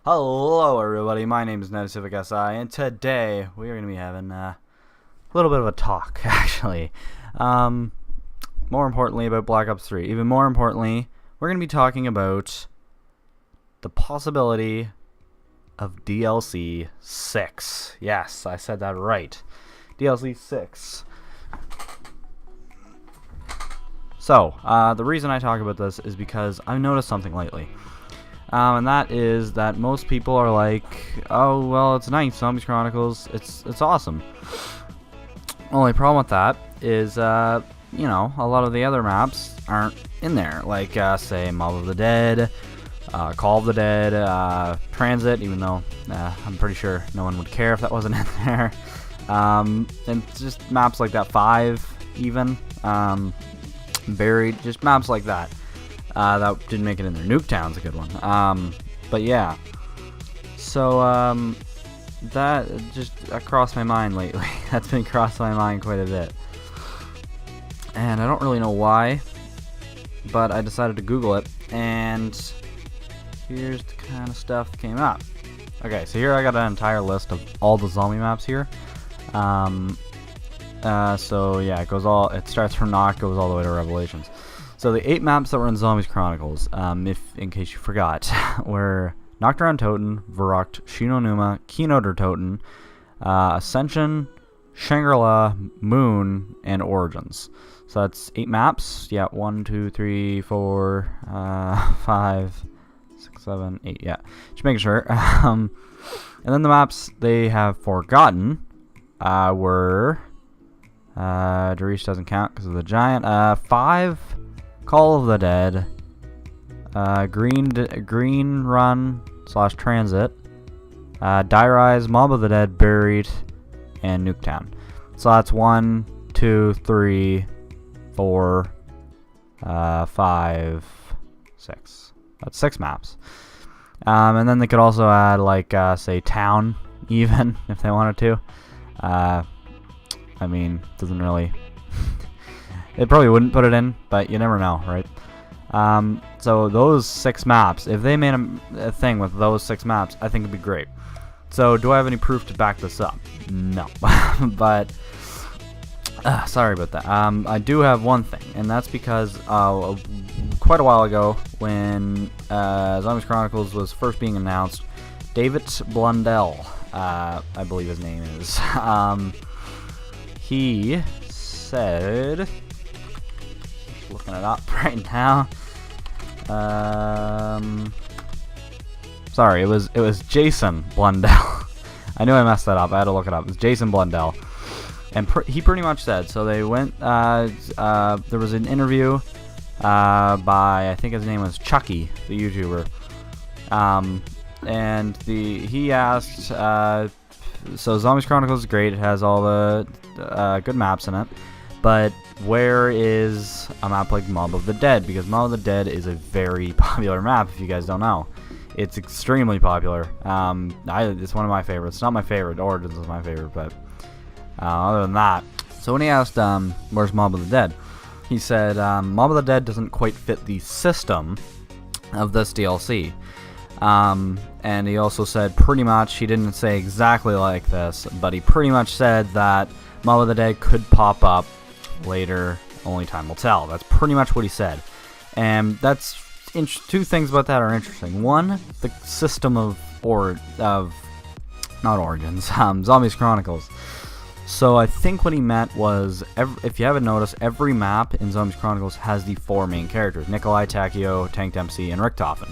Hello everybody, my name is nuttycivicsi, and today we are going to be having a little bit of a talk, actually. More importantly about Black Ops 3. Even more importantly, we're going to be talking about the possibility of DLC 6. Yes, I said that right. DLC 6. So, the reason I talk about this is because I've noticed something lately. And that is that most people are like, oh, well, it's nice, Zombies Chronicles, it's awesome. Only problem with that is, you know, a lot of the other maps aren't in there. Like, say, Mob of the Dead, Call of the Dead, Transit, even though I'm pretty sure no one would care if that wasn't in there. And just maps like that, 5, even, Buried, just maps like that. That didn't make it in there. Nuketown's a good one. But yeah. So, that just crossed my mind lately. That's been crossed my mind quite a bit. And I don't really know why, but I decided to Google it, and here's the kind of stuff that came up. Okay, so here I got an entire list of all the zombie maps here. So yeah, it starts from Knock, goes all the way to Revelations. So the 8 maps that were in Zombies Chronicles, in case you forgot, were Nocturne Toten, Verrucht, Shinonuma, Kino der Toten, Ascension, Shangri-La, Moon, and Origins. So that's 8 maps. Yeah, 1, 2, 3, 4, 5, 6, 7, 8. Yeah, just making sure. And then the maps they have forgotten were Darish doesn't count because of the giant. 5. Call of the Dead, Green Run / Transit, Die Rise, Mob of the Dead, Buried, and Nuketown. So that's 1, 2, 3, 4, 5, 6. That's 6 maps. And then they could also add, like, say, Town, even, if they wanted to. I mean, doesn't really... They probably wouldn't put it in, but you never know, right? So those 6 maps, if they made a thing with those 6 maps, I think it'd be great. So do I have any proof to back this up? No. But, sorry about that. I do have one thing, and that's because quite a while ago, when Zombies Chronicles was first being announced, David Blundell, I believe his name is, he said... looking it up right now. Sorry, it was Jason Blundell. I knew I messed that up. I had to look it up. It was Jason Blundell, and he pretty much said. So they went. There was an interview by, I think his name was Chucky, the YouTuber, and he asked. So Zombies Chronicles is great. It has all the good maps in it. But where is a map like Mob of the Dead? Because Mob of the Dead is a very popular map, if you guys don't know. It's extremely popular. It's one of my favorites. It's not my favorite. Origins is my favorite, but other than that. So when he asked, where's Mob of the Dead? He said, Mob of the Dead doesn't quite fit the system of this DLC. And he also said pretty much, he didn't say exactly like this, but he pretty much said that Mob of the Dead could pop up later, only time will tell. That's pretty much what he said. And that's 2 things about that are interesting. One, the system of not Origins, Zombies Chronicles. So I think what he meant was, if you haven't noticed, every map in Zombies Chronicles has the 4 main characters: Nikolai, Takio, Tank Dempsey, and Richtofen.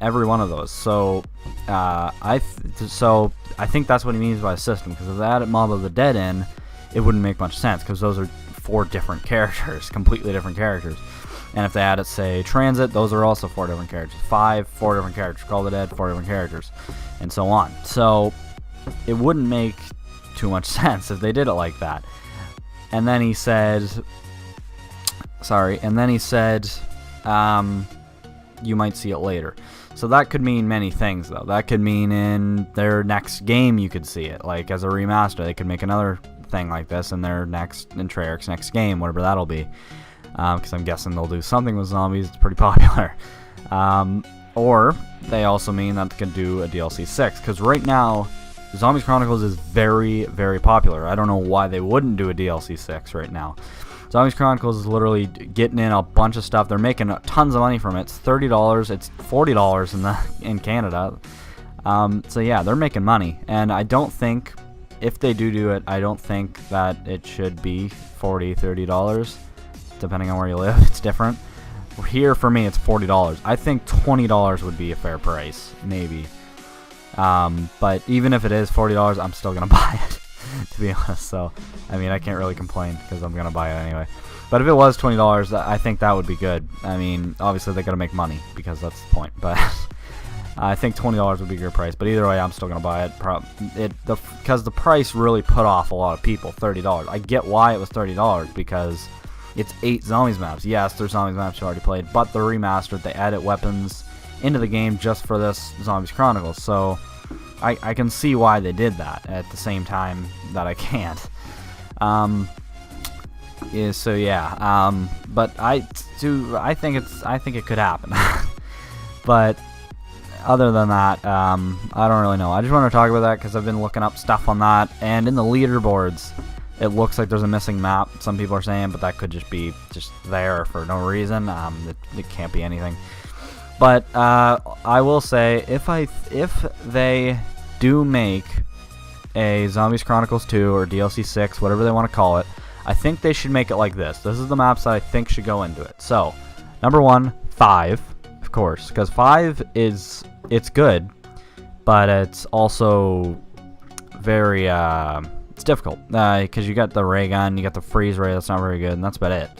Every one of those. So I think that's what he means by system, because if they added Mob of the Dead in, it wouldn't make much sense, because those are 4 different characters, completely different characters. And if they added, say, Transit, those are also 4 different characters. 5, 4 different characters. Call of the Dead, 4 different characters, and so on. So it wouldn't make too much sense if they did it like that. And then he said, you might see it later. So that could mean many things, though. That could mean in their next game you could see it, like as a remaster. They could make another thing like this in Treyarch's next game, whatever that'll be. Because I'm guessing they'll do something with zombies. It's pretty popular. Or they also mean that they can do a DLC 6, because right now, Zombies Chronicles is very, very popular. I don't know why they wouldn't do a DLC 6 right now. Zombies Chronicles is literally getting in a bunch of stuff. They're making tons of money from it. It's $30. It's $40 in Canada. So yeah, they're making money. And I don't think, if they do it, I don't think that it should be $40, $30. Depending on where you live, it's different. Here, for me, it's $40. I think $20 would be a fair price, maybe. But even if it is $40, I'm still going to buy it. To be honest, so I mean, I can't really complain because I'm gonna buy it anyway. But if it was $20, I think that would be good. I mean, obviously they gotta make money because that's the point. But I think $20 would be a good price. But either way, I'm still gonna buy it. Because the price really put off a lot of people. $30. I get why it was $30 because it's 8 Zombies maps. Yes, there's Zombies maps you already played, but they're remastered. They added weapons into the game just for this Zombies Chronicles. So I can see why they did that at the same time that I can't. So yeah. But I think it could happen. But other than that, I don't really know. I just want to talk about that because I've been looking up stuff on that, and in the leaderboards, it looks like there's a missing map. Some people are saying, but that could just be there for no reason. It can't be anything. But I will say, if they do make a Zombies Chronicles 2 or DLC 6, whatever they want to call it, I think they should make it like this. This is the maps that I think should go into it. So, number 1, 5, of course, because 5 it's good, but it's also very it's difficult because you got the ray gun, you got the freeze ray. That's not very good, and that's about it.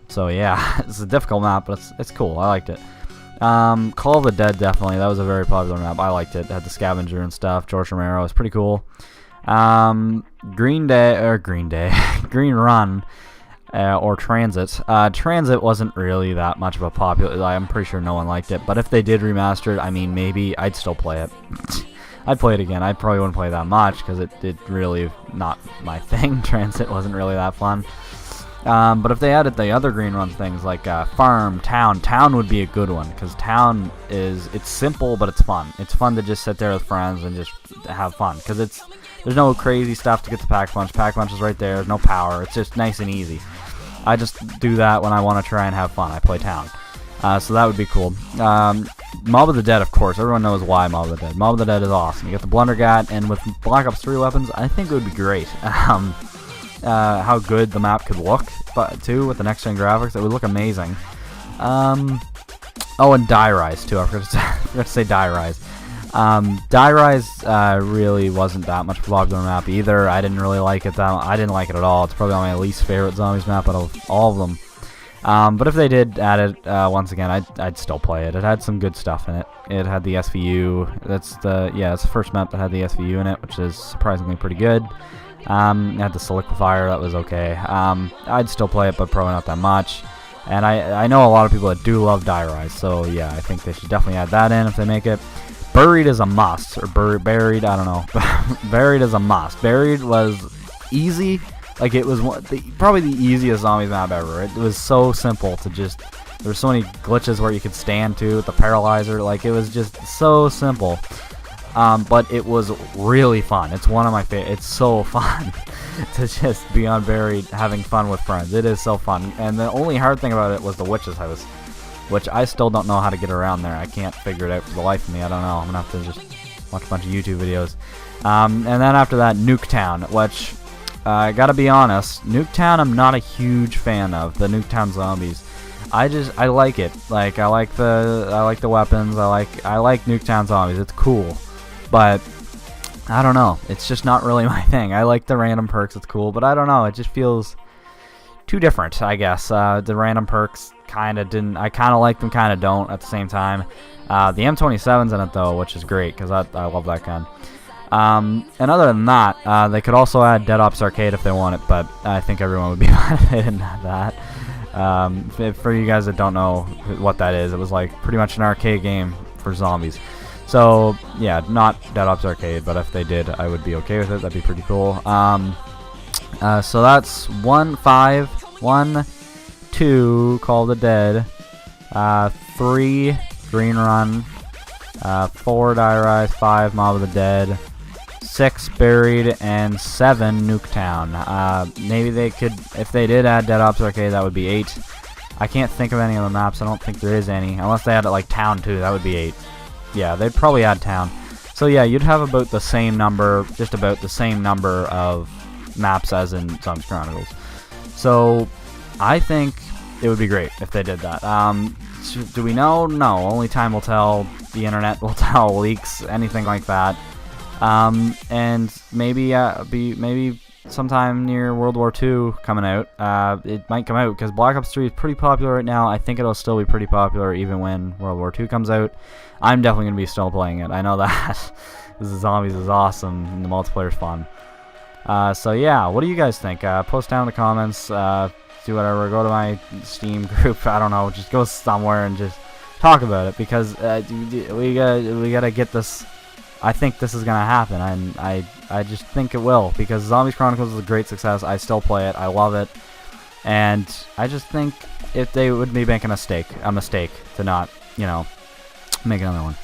So yeah, it's a difficult map, but it's cool. I liked it. Call of the Dead, definitely. That was a very popular map. I liked it. It had the scavenger and stuff. George Romero was pretty cool. Green Run, or Transit. Transit wasn't really that much of a popular. I'm pretty sure no one liked it. But if they did remaster it, I mean, maybe I'd still play it. I'd play it again. I probably wouldn't play that much because it really not my thing. Transit wasn't really that fun. But if they added the other Green Run things like Farm, Town would be a good one, because Town it's simple, but it's fun. It's fun to just sit there with friends and just have fun, because there's no crazy stuff to get to Pack Punch. Pack Punch is right there. There's no power. It's just nice and easy. I just do that when I want to try and have fun. I play Town. So that would be cool. Mob of the Dead, of course. Everyone knows why Mob of the Dead. Mob of the Dead is awesome. You get the Blundergat, and with Black Ops 3 weapons, I think it would be great. How good the map could look, but too, with the next-gen graphics, it would look amazing. Oh, and Die Rise, too. I forgot to say Die Rise. Die Rise really wasn't that much of a popular map either. I didn't really like it. I didn't like it at all. It's probably my least favorite Zombies map out of all of them. But if they did add it once again, I'd still play it. It had some good stuff in it. It had the SVU. It's the first map that had the SVU in it, which is surprisingly pretty good. It had the Solidifier. That was okay. I'd still play it, but probably not that much. And I know a lot of people that do love Die Rise, so yeah, I think they should definitely add that in if they make it. Buried is a must, or Buried, I don't know. Buried is a must. Buried was easy. Like, it was probably the easiest Zombies map ever. It was so simple to just... There were so many glitches where you could stand to with the paralyzer. Like, it was just so simple. But it was really fun. It's one of my favorite. It's so fun to just be on Buried having fun with friends. It is so fun. And the only hard thing about it was the Witch's House, which I still don't know how to get around there. I can't figure it out for the life of me. I don't know. I'm going to have to just watch a bunch of YouTube videos. And then after that, Nuketown, which... I gotta be honest, Nuketown I'm not a huge fan of, the Nuketown zombies. I like it. Like, I like the weapons, I like Nuketown zombies, it's cool. But I don't know, it's just not really my thing. I like the random perks, it's cool, but I don't know, it just feels too different, I guess. The random perks kinda like them, kinda don't at the same time. The M27's in it though, which is great, because I love that gun. And other than that, they could also add Dead Ops Arcade if they want it, but I think everyone would be mad if they didn't have that. For you guys that don't know what that is, it was like pretty much an arcade game for zombies. So, yeah, not Dead Ops Arcade, but if they did, I would be okay with it. That'd be pretty cool. So that's 1, 5, 1, 2, Call of the Dead, 3, Green Run, 4 Die Rise, 5 Mob of the Dead, 6 Buried, and 7 Nuketown. Maybe they could, if they did add Dead Ops Arcade, that would be 8. I can't think of any other maps. I don't think there is any, unless they added like Town too. That would be 8. Yeah, they'd probably add Town. So yeah, you'd have about the same number, just about the same number of maps as in Zombies Chronicles. So I think it would be great if they did that. Do we know? No, only time will tell. The internet will tell. Leaks, anything like that. And maybe maybe sometime near World War II coming out. It might come out because Black Ops 3 is pretty popular right now. I think it'll still be pretty popular even when World War II comes out. I'm definitely gonna be still playing it. I know that. This is Zombies is awesome and the multiplayer's fun. So yeah, what do you guys think? Post down in the comments. Do whatever. Go to my Steam group. I don't know. Just go somewhere and just talk about it because we gotta get this. I think this is gonna happen, and I just think it will because Zombies Chronicles is a great success. I still play it. I love it, and I just think if they would be making a mistake to not, make another one.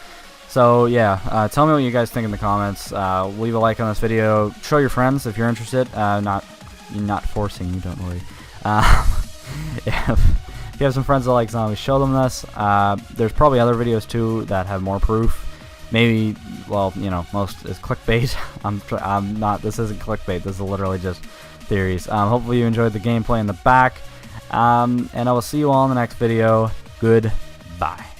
So yeah, tell me what you guys think in the comments. Leave a like on this video. Show your friends if you're interested. Not forcing you. Don't worry. If you have some friends that like zombies, show them this. There's probably other videos too that have more proof. Maybe, well, most is clickbait. I'm not. This isn't clickbait. This is literally just theories. Hopefully you enjoyed the gameplay in the back. And I will see you all in the next video. Goodbye.